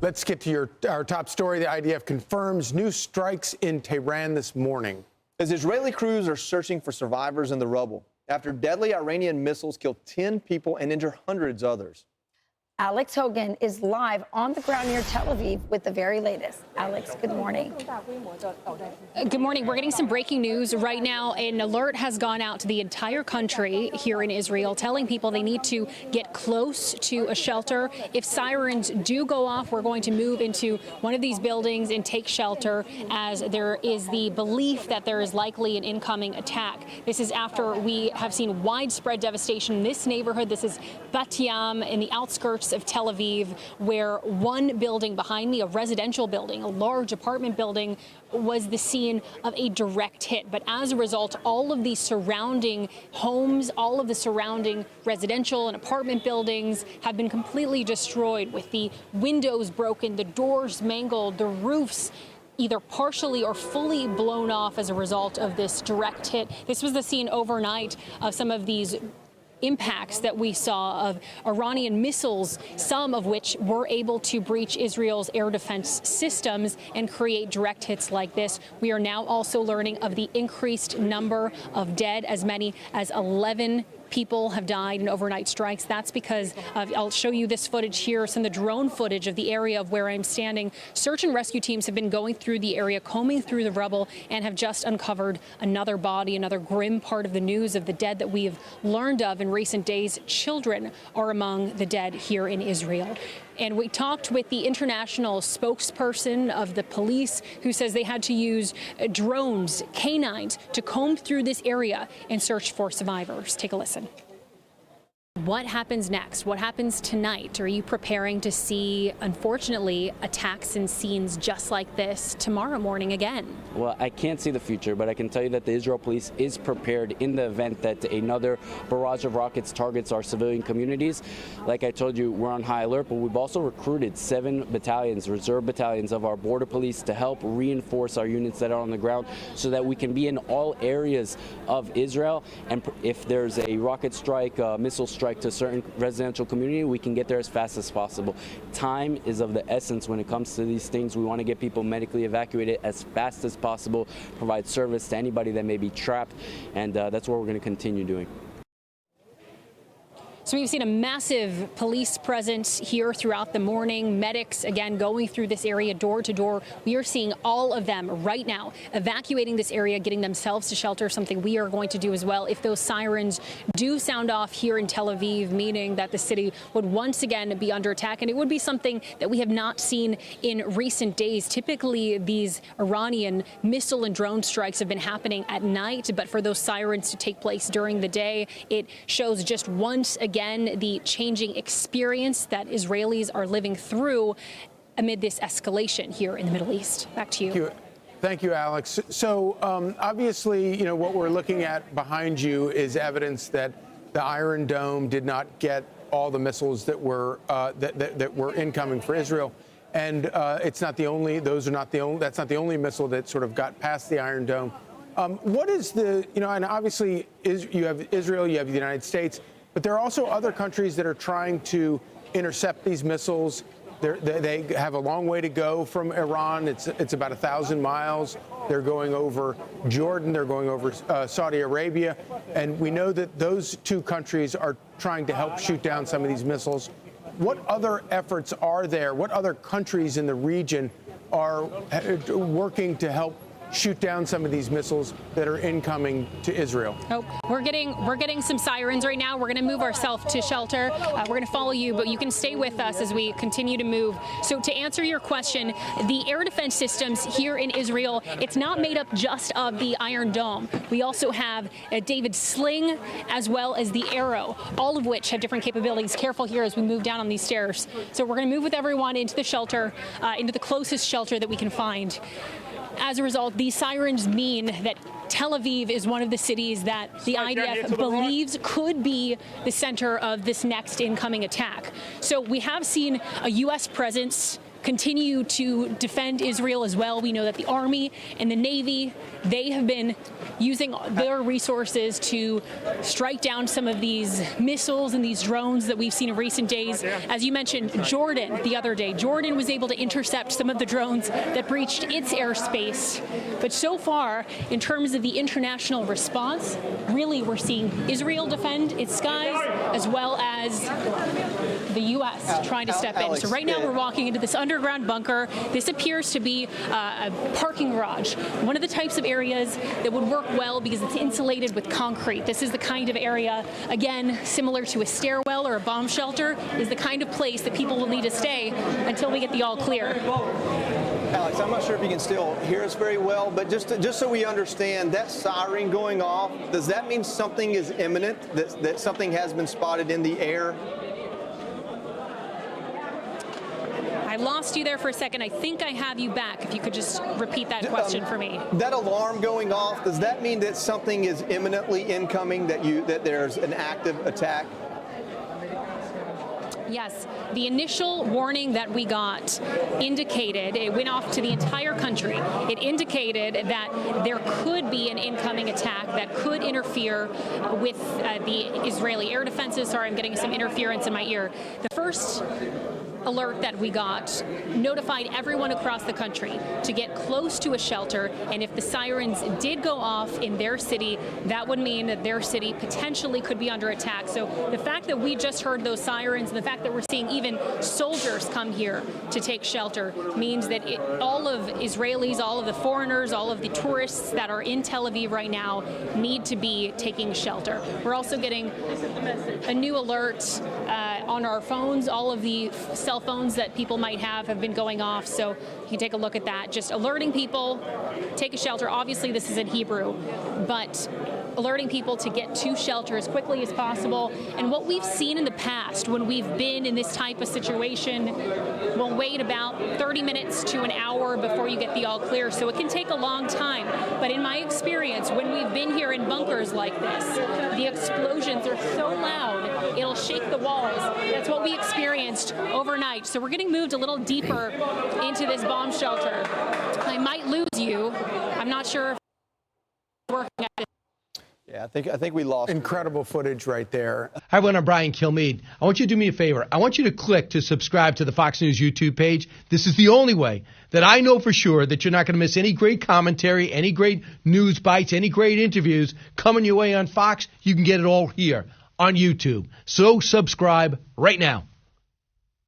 Let's get to our top story. The IDF confirms new strikes in Tehran this morning. As Israeli crews are searching for survivors in the rubble after deadly Iranian missiles killed 10 people and injure hundreds others. Alex Hogan is live on the ground near Tel Aviv with the very latest. Alex, good morning. Good morning. We're getting some breaking news right now. An alert has gone out to the entire country here in Israel, telling people they need to get close to a shelter. If sirens do go off, we're going to move into one of these buildings and take shelter, as there is the belief that there is likely an incoming attack. This is after we have seen widespread devastation in this neighborhood. This is Bat Yam in the outskirts of Tel Aviv, where one building behind me, a residential building, a large apartment building, was the scene of a direct hit. But as a result, all of the surrounding homes, all of the surrounding residential and apartment buildings have been completely destroyed, with the windows broken, the doors mangled, the roofs either partially or fully blown off as a result of this direct hit. This was the scene overnight of some of these impacts that we saw of Iranian missiles, some of which were able to breach Israel's air defense systems and create direct hits like this. We are now also learning of the increased number of dead. As many as 11 people have died in overnight strikes. That's because I'll show you this footage here, some of the drone footage of the area of where I'm standing. Search and rescue teams have been going through the area, combing through the rubble, and have just uncovered another body, another grim part of the news of the dead that we have learned of in recent days. Children are among the dead here in Israel. And we talked with the international spokesperson of the police, who says they had to use drones, canines, to comb through this area and search for survivors. Take a listen. What happens next? What happens tonight? Are you preparing to see, unfortunately, attacks and scenes just like this tomorrow morning again? Well, I can't see the future, but I can tell you that the Israel police is prepared in the event that another barrage of rockets targets our civilian communities. Like I told you, we're on high alert, but we've also recruited 7 battalions, reserve battalions of our border police to help reinforce our units that are on the ground so that we can be in all areas of Israel. And if there's a rocket strike, missile strike to a certain residential community, we can get there as fast as possible. Time is of the essence when it comes to these things. We want to get people medically evacuated as fast as possible, provide service to anybody that may be trapped, and that's what we're going to continue doing. So we've seen a massive police presence here throughout the morning. Medics, again, going through this area door to door. We are seeing all of them right now evacuating this area, getting themselves to shelter, something we are going to do as well if those sirens do sound off here in Tel Aviv, meaning that the city would once again be under attack. And it would be something that we have not seen in recent days. Typically, these Iranian missile and drone strikes have been happening at night, but for those sirens to take place during the day, it shows just once again the changing experience that Israelis are living through amid this escalation here in the Middle East. Back to you. Thank you, Alex. So obviously, you know, what we're looking at behind you is evidence that the Iron Dome did not get all the missiles that were that were incoming for Israel. And it's not the only; those are not the only. That's not the only missile that sort of got past the Iron Dome. What is the, you know, and obviously you have Israel, you have the United States. But there are also other countries that are trying to intercept these missiles. They have a long way to go from Iran. It's about 1,000 miles. They're going over Jordan. They're going over Saudi Arabia. And we know that those two countries are trying to help shoot down some of these missiles. What other efforts are there? What other countries in the region are working to help shoot down some of these missiles that are incoming to Israel? Oh, we're getting some sirens right now. We're going to move ourselves to shelter. We're going to follow you, but you can stay with us as we continue to move. So to answer your question, the air defense systems here in Israel, it's not made up just of the Iron Dome. We also have a David Sling as well as the Arrow, all of which have different capabilities. Careful here as we move down on these stairs. So we're going to move with everyone into the shelter, into the closest shelter that we can find. As a result, these sirens mean that Tel Aviv is one of the cities that the IDF believes could be the center of this next incoming attack. So we have seen a U.S. presence continue to defend Israel as well. We know that the Army and the Navy, they have been using their resources to strike down some of these missiles and these drones that we've seen in recent days. As you mentioned, Jordan the other day, Jordan was able to intercept some of the drones that breached its airspace. But so far, in terms of the international response, really we're seeing Israel defend its skies as well as the U.S. trying to step in. So right now we're walking into this underground bunker. This appears to be a parking garage, one of the types of areas that would work well because it's insulated with concrete. This is the kind of area, again, similar to a stairwell or a bomb shelter, is the kind of place that people will need to stay until we get the all clear. Alex, I'm not sure if you can still hear us very well, but just so we understand, that siren going off, does that mean something is imminent, that something has been spotted in the air? I lost you there for a second. I think I have you back. If you could just repeat that question for me. That alarm going off, does that mean that something is imminently incoming, that there's an active attack? Yes, the initial warning that we got indicated, it went off to the entire country. It indicated that there could be an incoming attack that could interfere with the Israeli air defenses. Sorry, I'm getting some interference in my ear. The first alert that we got notified everyone across the country to get close to a shelter, and if the sirens did go off in their city, that would mean that their city potentially could be under attack. So the fact that we just heard those sirens and the fact that we're seeing even soldiers come here to take shelter means that all of Israelis, all of the foreigners, all of the tourists that are in Tel Aviv right now need to be taking shelter. We're also getting a new alert on our phones. All of the cell phones that people might have been going off, so you can take a look at that. Just alerting people, take a shelter. Obviously, this is in Hebrew, but alerting people to get to shelter as quickly as possible. And what we've seen in the past when we've been in this type of situation, we'll wait about 30 minutes to an hour before you get the all clear, so it can take a long time. But in my experience, when we've been here in bunkers like this, the explosions are so loud, it'll shake the walls. That's what we experienced overnight. So we're getting moved a little deeper into this bomb shelter. I might lose you. I'm not sure if it's working at this. Yeah, I think we lost. Incredible footage right there. Hi, everyone. I'm Brian Kilmeade. I want you to do me a favor. I want you to click to subscribe to the Fox News YouTube page. This is the only way that I know for sure that you're not going to miss any great commentary, any great news bites, any great interviews coming your way on Fox. You can get it all here on YouTube. So subscribe right now.